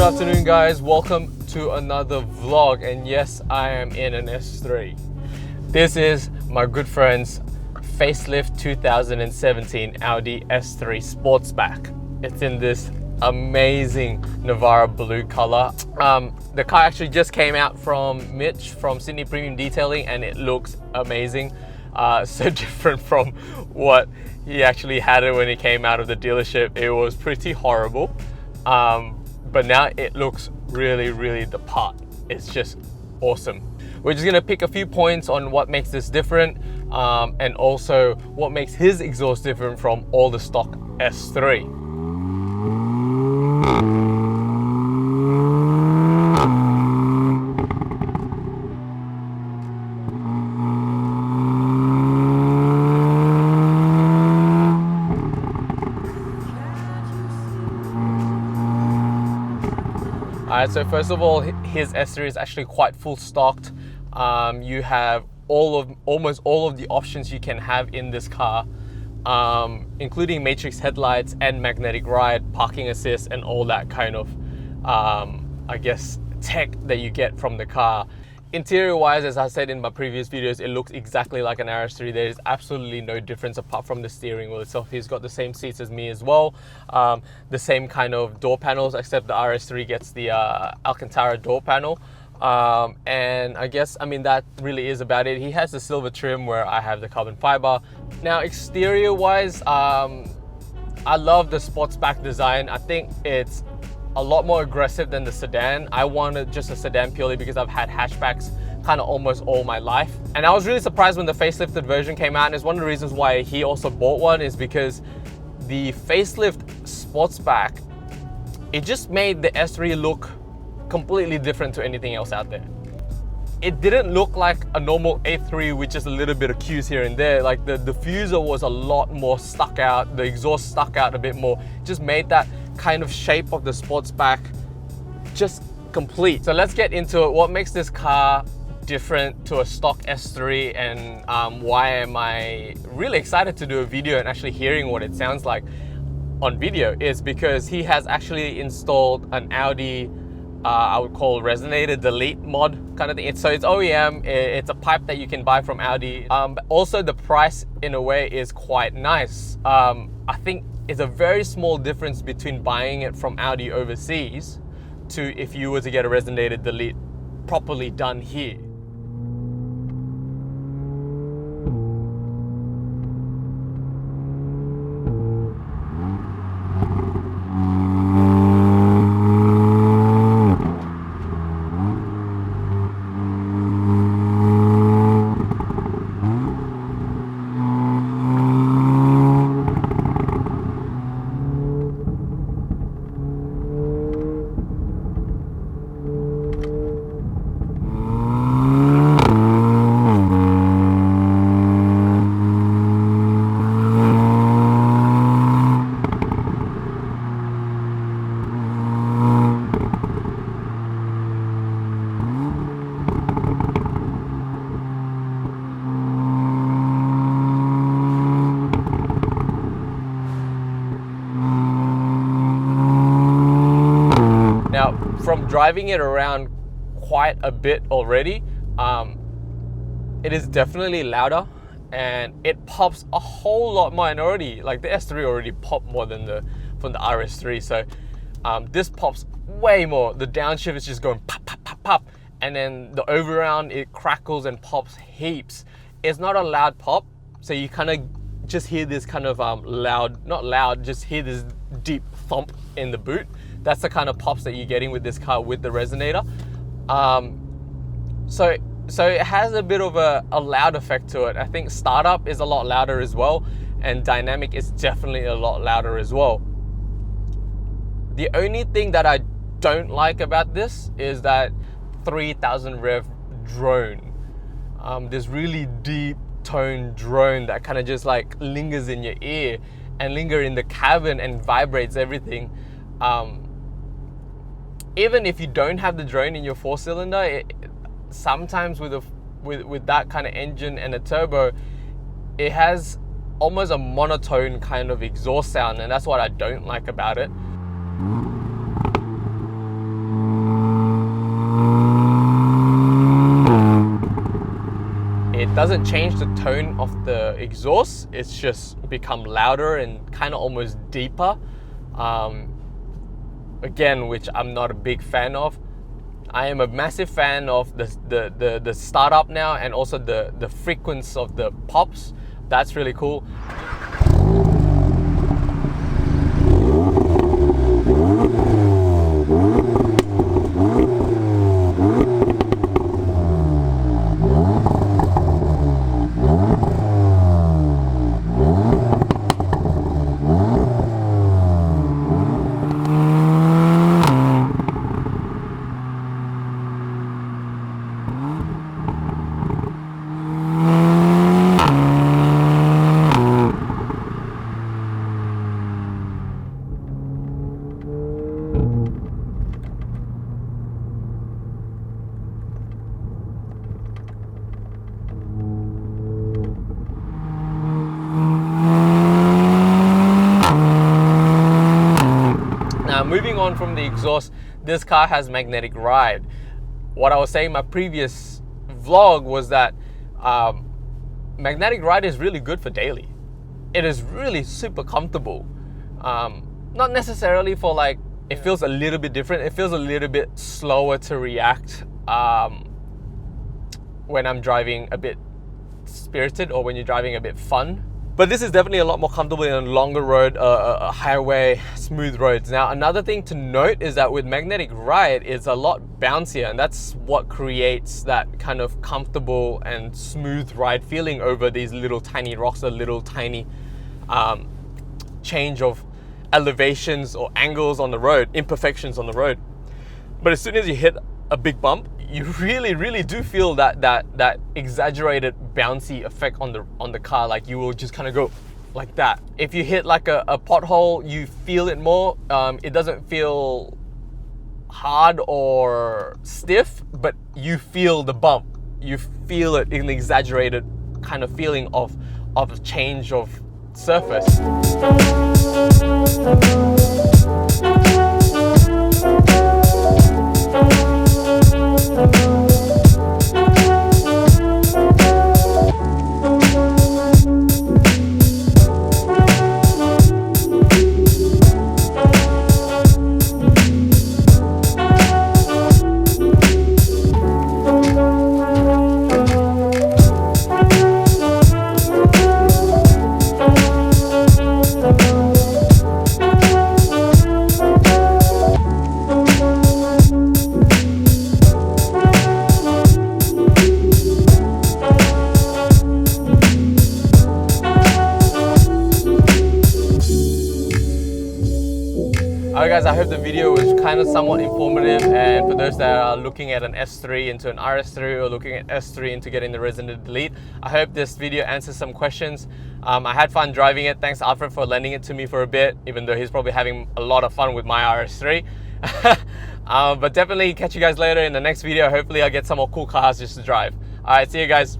Good afternoon guys, welcome to another vlog, and yes, I am in an S3. This is my good friend's facelift 2017 Audi S3 Sportsback. It's in this amazing Navarra blue color. The car actually just came out from Mitch from Sydney Premium Detailing and it looks amazing. So different from what he actually had it when he came out of the dealership. It was pretty horrible. But now it looks really the part. It's just awesome. We're just gonna pick a few points on what makes this different and also what makes his exhaust different from all the stock S3. Alright, so first of all, his S3 is actually quite full stocked. You have almost all of the options you can have in this car, including matrix headlights and magnetic ride, parking assist, and all that kind of, I guess, tech that you get from the car. Interior wise, as I said in my previous videos, it looks exactly like an RS3. There is absolutely no difference apart from the steering wheel itself. He's got the same seats as me as well. The same kind of door panels, except the RS3 gets the Alcantara door panel. And I guess, that really is about it. He has the silver trim where I have the carbon fiber. Now, exterior wise, I love the Sportsback design. I think it's a lot more aggressive than the sedan. I wanted just a sedan purely because I've had hatchbacks kind of almost all my life. And I was really surprised when the facelifted version came out, and it's one of the reasons why he also bought one, is because the facelift Sportsback, it just made the S3 look completely different to anything else out there. It didn't look like a normal A3 with just a little bit of cues here and there. Like the diffuser was a lot more stuck out, the exhaust stuck out a bit more. Just made that kind of shape of the Sportsback just complete. So let's get into it. What makes this car different to a stock S3, and why am I really excited to do a video and actually hearing what it sounds like on video, is because he has actually installed an Audi I would call Resonator Delete mod kind of thing. So it's OEM, it's a pipe that you can buy from Audi. But also the price in a way is quite nice. I think it's a very small difference between buying it from Audi overseas to if you were to get a Resonator Delete properly done here. Now, from driving it around quite a bit already, it is definitely louder and it pops a whole lot more. And already, like the S3 already popped more than from the RS3. So this pops way more. The downshift is just going pop, pop, pop, pop. And then the overround, it crackles and pops heaps. It's not a loud pop. So you kind of just hear this kind of not loud, just hear this deep thump in the boot. That's the kind of pops that you're getting with this car with the Resonator. So it has a bit of a loud effect to it. I think startup is a lot louder as well, and dynamic is definitely a lot louder as well. The only thing that I don't like about this is that 3000 rev drone. This really deep tone drone that kind of just like lingers in your ear and linger in the cabin and vibrates everything. Even if you don't have the drone in your 4-cylinder, sometimes with that kind of engine and a turbo, it has almost a monotone kind of exhaust sound, and that's what I don't like about it. doesn't change the tone of the exhaust. It's just become louder and kind of almost deeper. Again, which I'm not a big fan of. I am a massive fan of the startup now, and also the frequency of the pops. That's really cool. Now, moving on from the exhaust, this car has magnetic ride. What I was saying in my previous vlog was that magnetic ride is really good for daily. It is really super comfortable. Not necessarily for like, it feels a little bit different. It feels a little bit slower to react when I'm driving a bit spirited, or when you're driving a bit fun. But this is definitely a lot more comfortable in a longer road, a highway, smooth roads. Now, another thing to note is that with magnetic ride, it's a lot bouncier, and that's what creates that kind of comfortable and smooth ride feeling over these little tiny rocks, a little tiny change of elevations or angles on the road, imperfections on the road. But as soon as you hit a big bump, you really do feel that exaggerated bouncy effect on the car. Like, you will just kind of go like that. If you hit like a pothole, you feel it more. It doesn't feel hard or stiff, but you feel the bump. You feel it in an exaggerated kind of feeling of a change of surface. Alright guys, I hope the video was kind of somewhat informative, and for those that are looking at an S3 into an RS3, or looking at S3 into getting the Resonator Delete, I hope this video answers some questions. I had fun driving it. Thanks Alfred for lending it to me for a bit, even though he's probably having a lot of fun with my RS3. But definitely catch you guys later in the next video. Hopefully I'll get some more cool cars just to drive. Alright, see you guys.